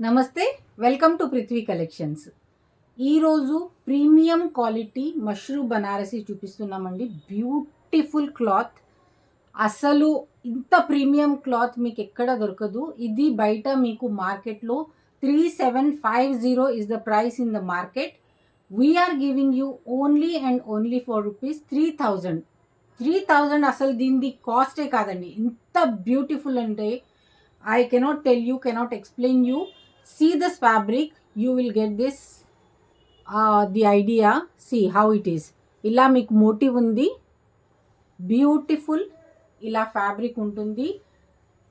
నమస్తే, welcome to Prithvi collections. ఈరోజు premium quality mushroom Banarasi చూపిస్తున్నామండి. Beautiful cloth. అసలు ఇంత ప్రీమియం క్లాత్ మీకు ఎక్కడ దొరకదు. ఇది బయట మీకు మార్కెట్లో 3750 is the price in the market. We are giving you only and only for rupees 3000. 3000 అసలు దీనిది కాస్టే కాదండి. ఇంత బ్యూటిఫుల్ అంటే I cannot tell you, cannot explain you. See this fabric, you will get this the idea. See how it is. ఇలా మీకు motive ఉంది, beautiful ఇలా fabric ఉంటుంది.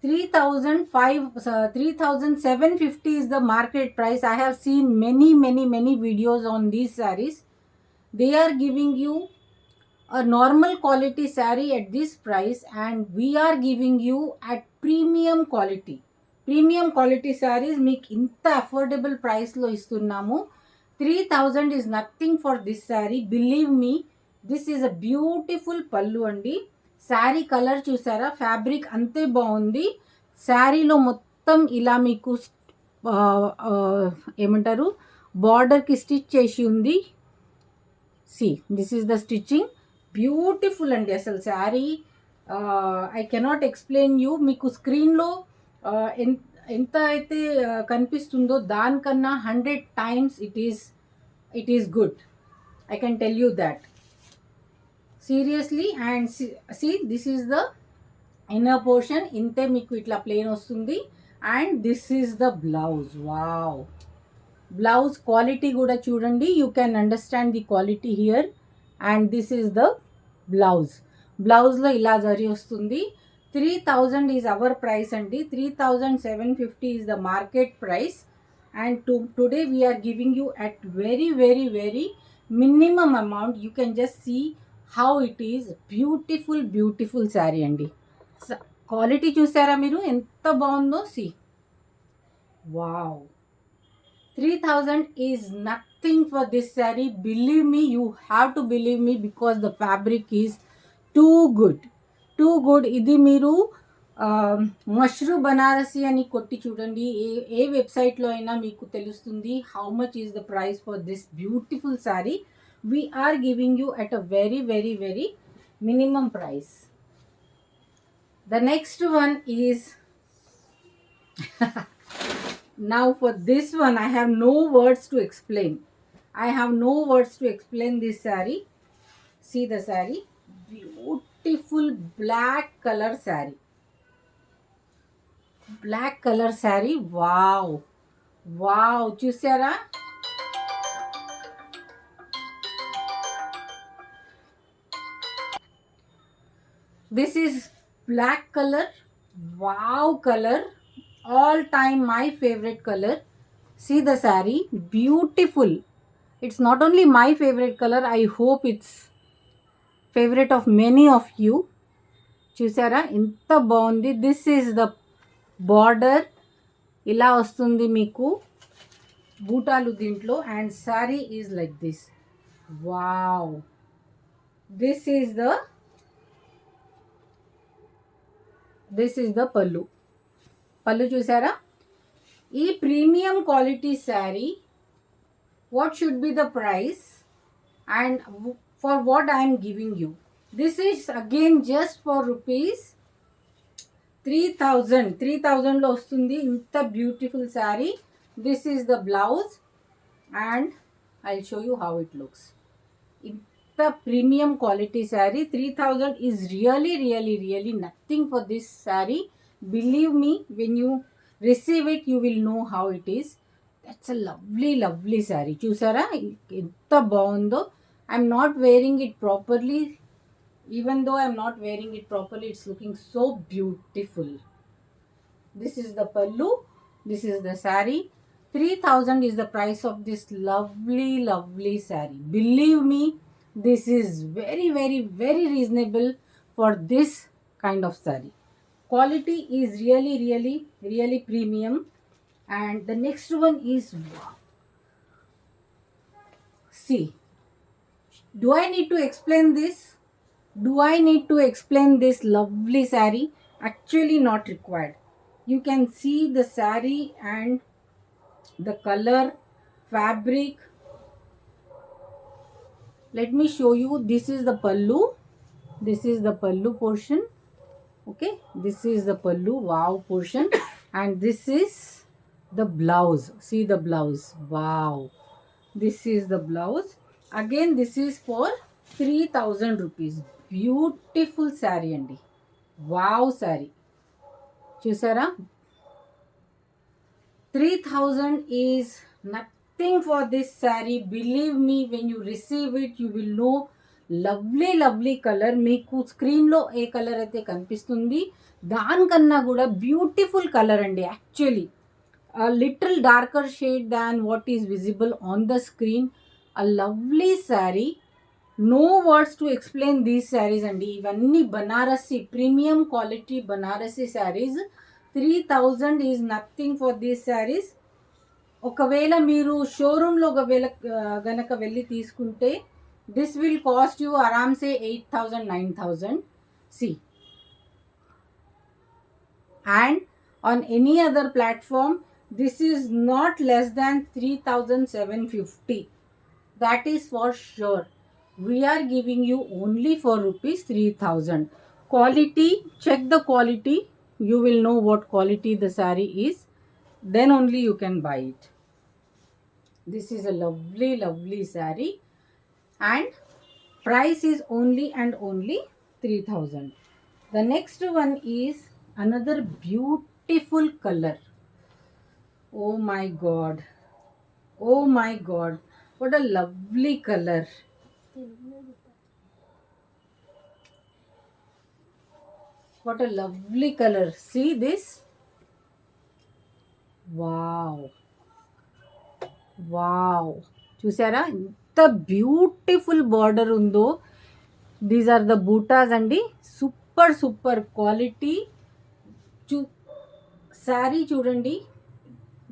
3750 is the market price. I have seen many videos on these sarees. They are giving you a normal quality saree at this price, and we are giving you at premium quality. Premium quality saris మీకు ఇంత affordable ప్రైస్లో ఇస్తున్నాము. 3000 is nothing for this sari. Believe me, this is a beautiful పళ్ళు అండి. Sari colour చూసారా, fabric అంతే బాగుంది. శారీలో మొత్తం ఇలా మీకు ఏమంటారు బార్డర్కి స్టిచ్ చేసి ఉంది. C this is the stitching. Beautiful అండి అసలు sari. I cannot explain you. మీకు స్క్రీన్లో ఎంత అయితే కనిపిస్తుందో దానికన్నా 100 times it is good. I can tell you that seriously. And see this is the inner portion. ఇంతే మీకు ఇట్లా ప్లెయిన్ వస్తుంది. And this is the blouse. Wow, blouse quality కూడా చూడండి. You can understand the quality here. And this is the blouse. బ్లౌజ్లో ఇలా జరి వస్తుంది. 3000 is our price అండి. 3750 is the market price, and today we are giving you at very minimum amount. You can just see how it is. Beautiful saree అండి. Quality చూసారా మీరు ఎంత బాగుందో. See wow, 3000 is nothing for this saree. Believe me, you have to believe me, because the fabric is too good. ఇది మీరు mushroom Banarasi అని కొట్టి చూడండి. ఏ వెబ్సైట్లో అయినా మీకు తెలుస్తుంది how much is the price for this beautiful sari. We're giving you at a very minimum price. The next one is now for this one I have no words to explain. This saree. See the saree. Beautiful black color saree. Wow, చూసారా? This is black color. Wow color, all time my favorite color. See the saree, beautiful. It's not only my favorite color, I hope it's favourite of many of you. చూసారా ఎంత బాగుంది. This is the border. ఇలా వస్తుంది మీకు బూటాలు దీంట్లో. And sari is like this. Wow, this is the పళ్ళు చూసారా. ఈ premium quality sari, what should be the price and for what I am giving you. This is again just for rupees 3000 లో వస్తుంది ఇంత beautiful sari. This is the blouse, and I show you how it looks. ఇంత premium quality sari. 3000 is really nothing for this sari. Believe me, when you receive it you will know how it is. That's a lovely sari. చూసారా ఎంత బాగుందో. I'm not wearing it properly. Even though I'm not wearing it properly, it's looking so beautiful. This is the pallu. This is the saree. 3000 is the price of this lovely saree. Believe me, this is very reasonable for this kind of saree. Quality is really premium. And the next one is, see, do I need to explain this lovely saree? Actually not required. You can see the saree and the color, fabric. Let me show you. This is the pallu. This is the pallu portion. Okay, this is the pallu, wow, portion. And this is the blouse. See the blouse, wow. This is the blouse. Again, this is for 3000 rupees. Beautiful saree andi. Wow saree. Chusara? 3000 is nothing for this saree. Believe me, when you receive it, you will know lovely colour. మీకు స్క్రీన్లో ఏ colour అయితే కనిపిస్తుంది దానికన్నా కూడా beautiful colour అండి. Actually little darker shade than what is visible on the screen. A lovely sari. No words to explain these saris అండి. ఇవన్నీ Banarasi premium quality Banarasi saris. 3000 is nothing for these saris. ఒకవేళ మీరు షోరూంలో ఒకవేళ గనక వెళ్ళి తీసుకుంటే this will cost you aram se 8000 9000. See, and on any other platform this is not less than 3750. That is for sure. We are giving you only for rupees 3000. Quality, check the quality. You will know what quality the saree is, then only you can buy it. This is a lovely saree, and price is only and only 3000. The next one is another beautiful color. Oh my god, oh my god, what a lovely color. What a lovely color. See this, wow, wow. చూసారా ఎంత beautiful border ఉందో. These are the బూటాస్ అండి. Super quality. Sari చూడండి.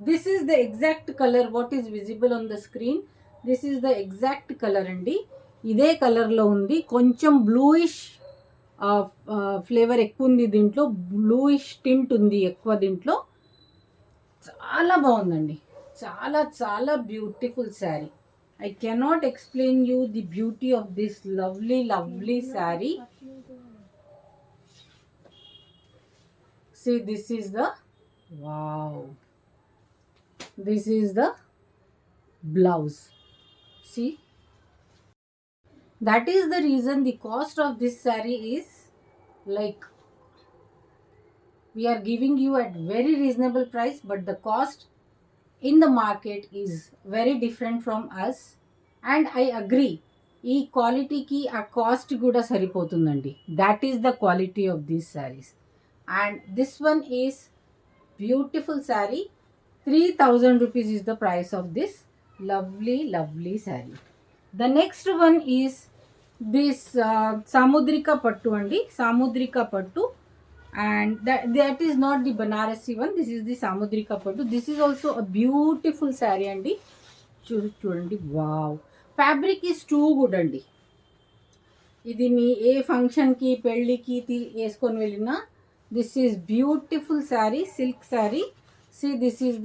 This is the exact colour what is visible on the screen. This is the exact colour అండి. ఇదే కలర్లో ఉంది. కొంచెం బ్లూయిష్ ఫ్లేవర్ ఎక్కువ ఉంది దీంట్లో. బ్లూయిష్ టింట్ ఉంది ఎక్కువ దీంట్లో. చాలా బాగుందండి. చాలా beautiful sari. I cannot explain you the beauty of this lovely saree. See, this is the, wow, this is the blouse. See, that is the reason the cost of this saree is like, we are giving you at very reasonable price, but the cost in the market is very different from us. And I agree, ఈ క్వాలిటీకి ఆ cost కూడా సరిపోతుందండి. That is the quality of these saris. And this one is beautiful sari. 3000 rupees is the price of this lovely saree. The next one is this samudrika pattu andi. Samudrika pattu, and that is not the Banarasi one. This is the Samudrika pattu. This is also a beautiful saree andi. చూడండి, wow. Fabric is too good అండి. ఇది మీ ఏ ఫంక్షన్కి పెళ్ళికి వేసుకొని వెళ్ళినా this is beautiful sari, silk sari. See this is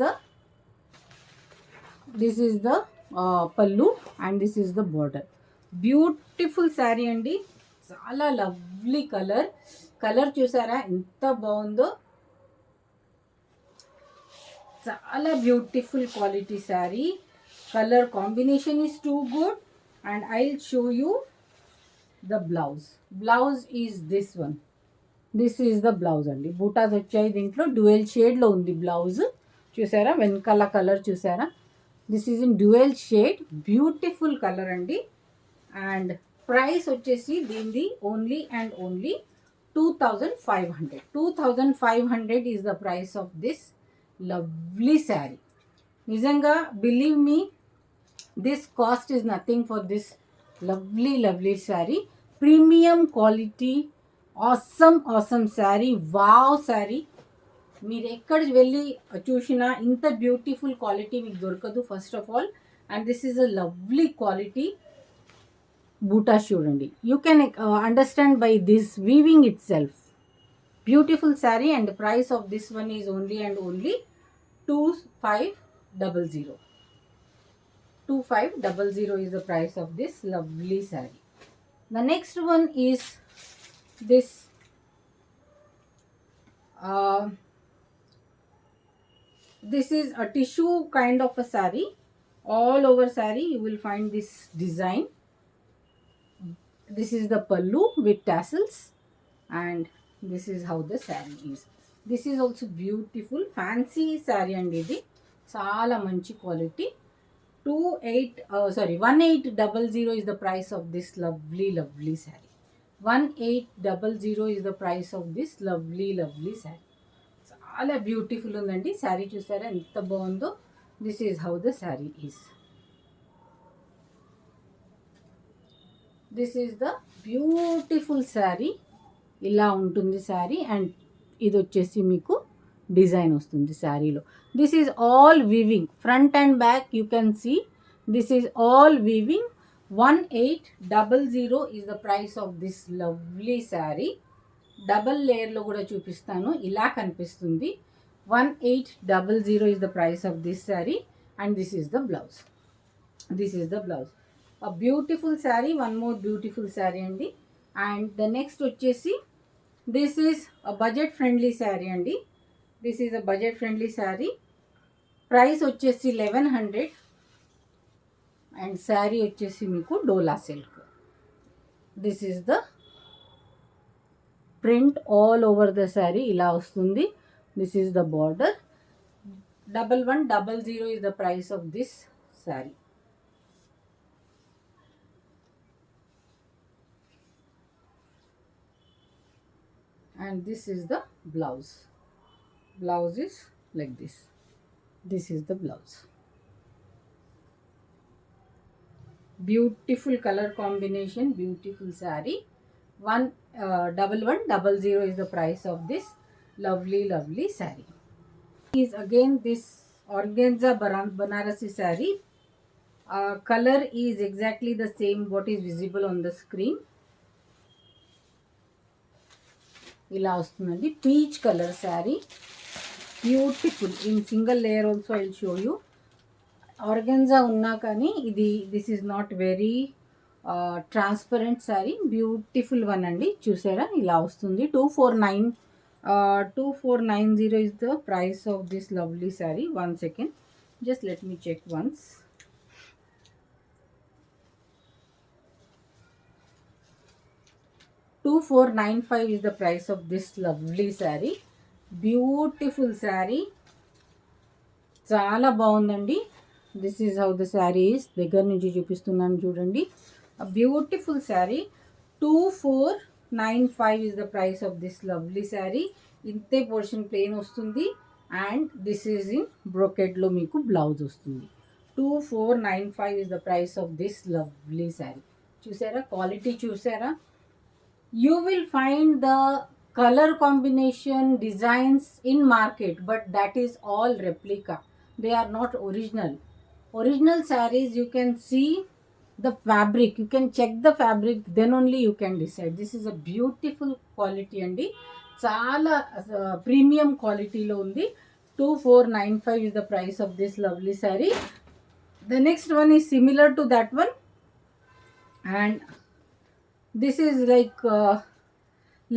the pallu and this is the border. Beautiful sari అండి. చాలా లవ్లీ కలర్. కలర్ చూసారా ఎంత బాగుందో. చాలా beautiful quality sari. Color combination is too good, and I'll show you the blouse. Blouse is this one. This is the blouse andi. Bootas వచ్చాయి దీంట్లో. Dual shade లో ఉంది బ్లౌజ్. చూసారా వెనకాల కలర్ చూసారా. This is in dual shade. Beautiful colour అండి. And price వచ్చేసి దీనిది only and only 2500. 2500 is the price of this lovely saree. నిజంగా believe me, this cost is nothing for this lovely sari. Premium quality, awesome sari, wow sari. మీరు ఎక్కడ వెళ్ళి చూసినా ఇంత beautiful quality మీకు దొరకదు first of all. And this is a lovely quality. బూటా చూడండి. You can understand by this weaving it self. Beautiful sari. And price of this one is only and only 2500. 2500 is the price of this lovely saree. The next one is this uh, this is a tissue kind of a saree. All over saree you will find this design. This is the pallu with tassels, and this is how the saree is. This is also beautiful fancy saree and ఇది చాలా మంచి quality. 1800 is the price of this lovely saree. 1800 is the price of this lovely saree. చాలా beautiful ఉందండి శారీ. చూసారా ఎంత బాగుందో. This is how the sari is. This is the beautiful sari. ఇలా ఉంటుంది శారీ. అండ్ ఇది వచ్చేసి మీకు డిజైన్ వస్తుంది శారీలో. This is all weaving front and back. You can see this is all weaving. 1800 is the price of this lovely sari. Double లేయర్లో కూడా చూపిస్తాను. ఇలా కనిపిస్తుంది. 1800 is the price of this sari. And this is the blouse. This is the blouse. A beautiful sari. One more beautiful sari అండి. And the next వచ్చేసి this is a budget friendly sari అండి. This is a budget friendly sari. Price వచ్చేసి 1100. And sari వచ్చేసి మీకు Dola silk. This is the print all over the sari. ఇలా వస్తుంది. This is the border. 1100 is the price of this sari. And this is the blouse. Blouse is like this. This is the blouse. Beautiful color combination, beautiful saree. 1100 is the price of this lovely saree. Is again this organza Banarasi saree. Color is exactly the same what is visible on the screen. ఇలా వస్తుందండి. Peach colour sari. Beautiful. In single layer also I will show you. Organza ఉన్నా కానీ ఇది this is not very transparent sari. Beautiful one అండి. చూసారా ఇలా వస్తుంది. 2490 is the price of this lovely saree. One second, just let me check once. 2495 is the price of this lovely saree. Beautiful saree. చాలా బాగుందండి. This is how the sari is. దగ్గర నుంచి చూపిస్తున్నాను చూడండి. అ beautiful sari. 2495 is the price of this lovely saree. ఇంతే portion plain వస్తుంది. And this is in బ్రోకెడ్లో మీకు blouse వస్తుంది. 2495 is the price of this lovely saree. చూసారా క్వాలిటీ చూసారా. You will find the color combination designs in market, but that is all replica. They are not original. Original sarees you can see the fabric. You can check the fabric, then only you can decide. This is a beautiful quality andi. Chaala premium quality lo undi. 2495 is the price of this lovely saree. The next one is similar to that one. And this is like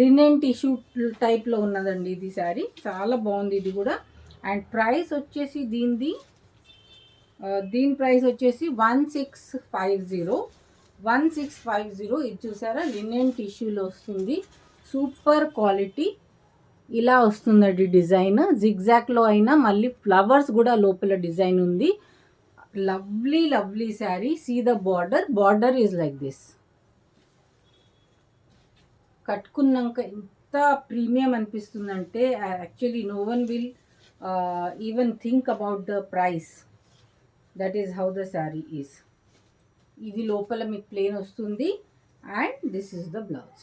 linen tissue టైప్లో ఉన్నదండి ఇది శారీ. చాలా బాగుంది ఇది కూడా. And price వచ్చేసి దీని price వచ్చేసి 1650. ఇది చూసారా లినెన్ టిష్యూలో వస్తుంది. Super quality. ఇలా వస్తుందండి డిజైన్. జిగ్జాక్లో అయినా మళ్ళీ ఫ్లవర్స్ కూడా లోపల డిజైన్ ఉంది. Lovely sari. See the border is like this. కట్టుకున్నాక ఎంత ప్రీమియం అనిపిస్తుందంటే actually no one will even think about the price. That is how the sari is. ఇది లోపల మీకు ప్లెయిన్ వస్తుంది. And this is the blouse.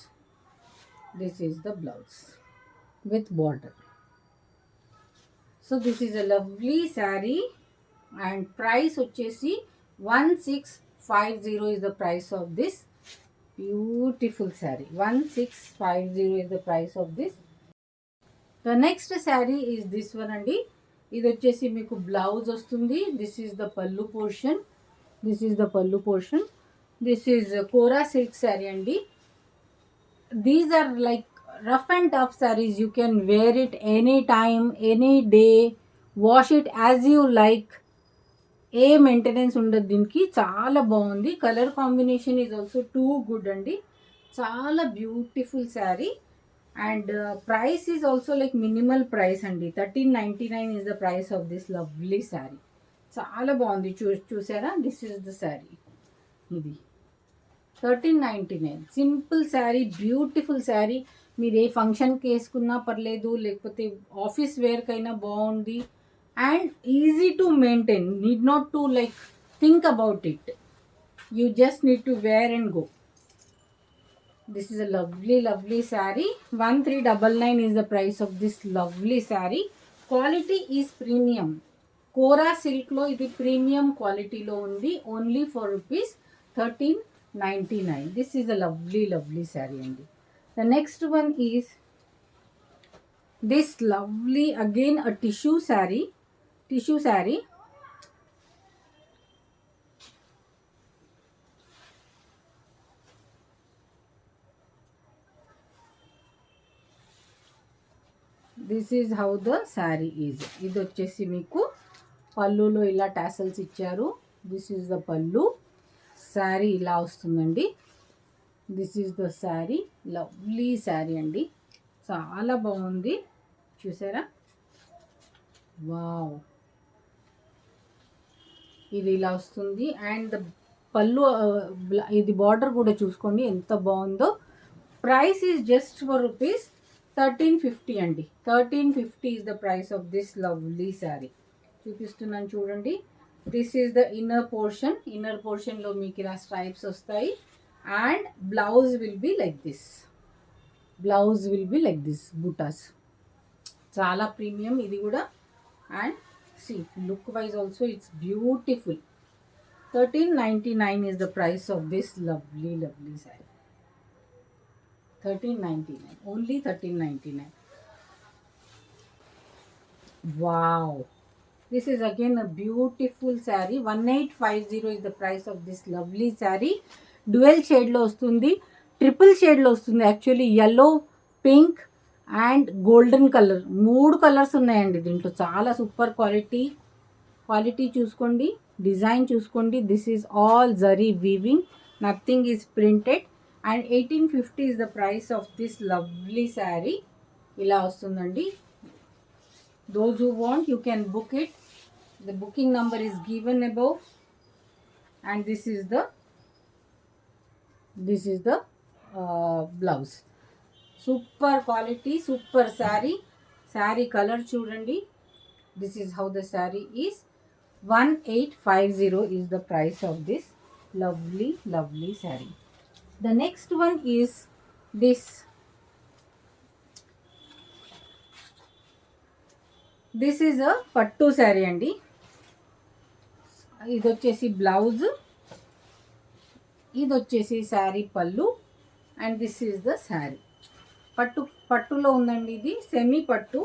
This is the blouse with border. So this is a lovely sari. And price వచ్చేసి 1650 is the price of this beautiful saree. 1650 is the price of this. The next saree is this one andi. ఇది వచ్చేసి మీకు blouse వస్తుంది. This is the pallu portion. This is kora silk sari అండి. These are like rough and tough saris. You can wear it any time, any day, wash it as you like. ఏ maintenance ఉండదు దీనికి. చాలా బాగుంది. Colour combination is also too good అండి. చాలా beautiful sari. And price is also like minimal price అండి. 1399 is the price of this lovely sari. చాలా బాగుంది. చూసారా, దిస్ ఈజ్ ద శారీ. ఇది 1399 సింపుల్ శారీ, బ్యూటిఫుల్ శారీ. మీరు ఏ ఫంక్షన్కి వేసుకున్నా పర్లేదు, లేకపోతే ఆఫీస్ వేర్కైనా బాగుంది. And easy to maintain. Need not to like think about it. You just need to wear and go. This is a lovely saree. 1399 is the price of this lovely saree. Quality is premium. Kora silk lo idi premium quality lo undi. Only for rupees 1399. This is a lovely saree andi. The next one is this lovely, again a tissue saree. This is how the sari is. ఇది వచ్చేసి మీకు పళ్ళులో ఇలా tassels ఇచ్చారు. This is the పళ్ళు. శారీ ఇలా వస్తుందండి. This is the sari. Lovely sari అండి. చాలా బాగుంది. చూసారా, వావ్. ఇది ఇలా వస్తుంది. అండ్ పళ్ళు, ఇది బార్డర్ కూడా చూసుకోండి ఎంత బాగుందో. Price is just for rupees 1350 అండి. 1350 is the price of this lovely sari. చూపిస్తున్నాను చూడండి. This is the inner portion. Inner పోర్షన్లో మీకు ఇలా స్ట్రైప్స్ వస్తాయి. And blouse will be like this. Butas. చాలా ప్రీమియం ఇది కూడా. And see look wise also it's beautiful. 1399 is the price of this lovely sari. 1399. Only 1399. Wow. This is again a beautiful saree. 1850 is the price of this lovely saree. Dual shade lo ostundi. Triple shade lo ostundi. Actually yellow, pink and golden color. 3 colours ఉన్నాయండి దీంట్లో. చాలా super quality చూసుకోండి. Design చూసుకోండి. This is all zari weaving. Nothing is printed. And 1850 is the price of this lovely saree. ఇలా వస్తుందండి. Those who want, you can book it. The booking number is given above. And this is the blouse. Super quality, super saree. Saree color చూడండి. This is how the saree is. 1850 is the price of this lovely saree. The next one is this. This is a పట్టు శారీ అండి. ఇది వచ్చేసి blouse. ఇది వచ్చేసి శారీ పళ్ళు. And this is the sari. పట్టులో ఉందండి. ఇది సెమీ పట్టు.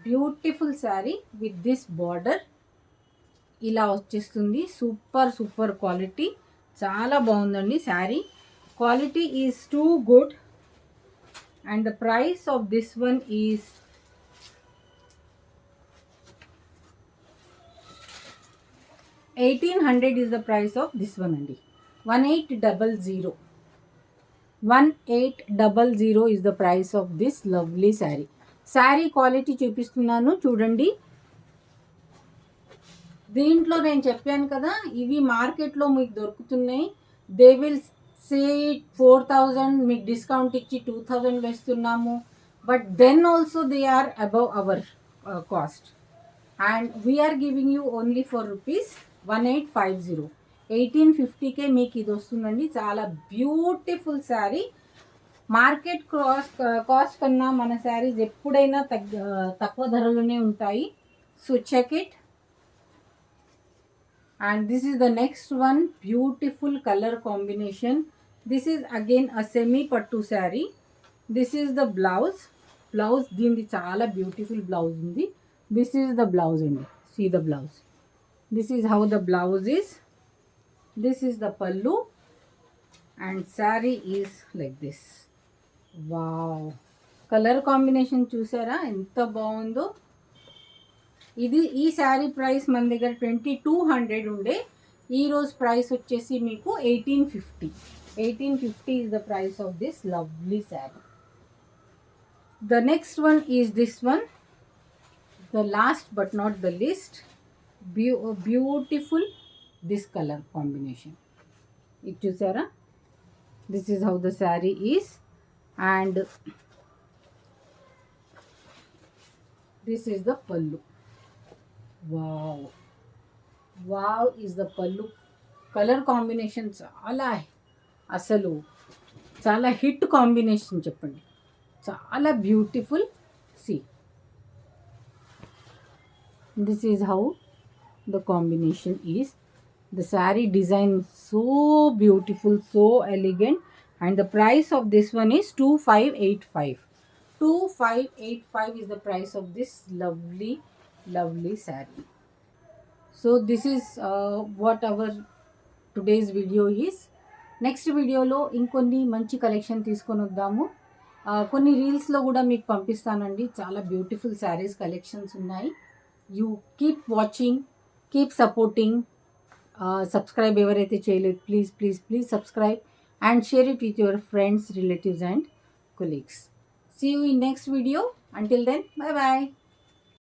Beautiful sari with this border. ఇలా వచ్చేస్తుంది. Super quality. చాలా బాగుందండి sari. Quality is too good. And the price of this one is 1800 is the price of this one andi. 1800 is the price of this lovely saree. Saree quality చూపిస్తున్నాను చూడండి. దీంట్లో నేను చెప్పాను కదా, ఇవి మార్కెట్లో మీకు దొరుకుతున్నాయి. దే విల్ సే 4000, మీకు డిస్కౌంట్ ఇచ్చి 2000 వేస్తున్నాము. But then also they are above our cost. And we're giving you only for rupees 1850. 1850కే మీకు ఇది వస్తుందండి. చాలా బ్యూటిఫుల్ శారీ. మార్కెట్ కాస్ట్ కన్నా మన శారీస్ ఎప్పుడైనా తక్కువ ధరలోనే ఉంటాయి. So check it. And this is the next one. Beautiful color combination. This is again a semi pattu saree. This is the blouse. Dindi chaala beautiful blouse undi. This is the blouse only. See the blouse. This is how the blouse is. This is the pallu and saree is like this. Wow. Colour combination చూసారా ఎంత బాగుందో. ఈ sari price మన దగ్గర 2200 ఉండే. ఈరోజు price వచ్చేసి మీకు 1850. 1850 is the price of this lovely saree. The next one is this one. The last but not the least. Beautiful this color combination. ఇది చూసారా. This is how the saree is. And this is the pallu. Wow. Wow is the pallu. Colour combination చాలా hit combination చెప్పండి. చాలా beautiful. C this is how the combination is. The saree design so beautiful, so elegant, and the price of this one is 2585. 2585 is the price of this lovely saree. So this is what our today's video is. Next వీడియోలో ఇంకొన్ని మంచి collection తీసుకొని వద్దాము. కొన్ని రీల్స్లో కూడా మీకు పంపిస్తానండి. చాలా బ్యూటిఫుల్ శారీస్ కలెక్షన్స్ ఉన్నాయి. You keep watching, keep supporting. Subscribe ఎవరైతే చేయలేదు, please subscribe and share it with your friends, relatives and colleagues. See you in next video. Until then, bye bye.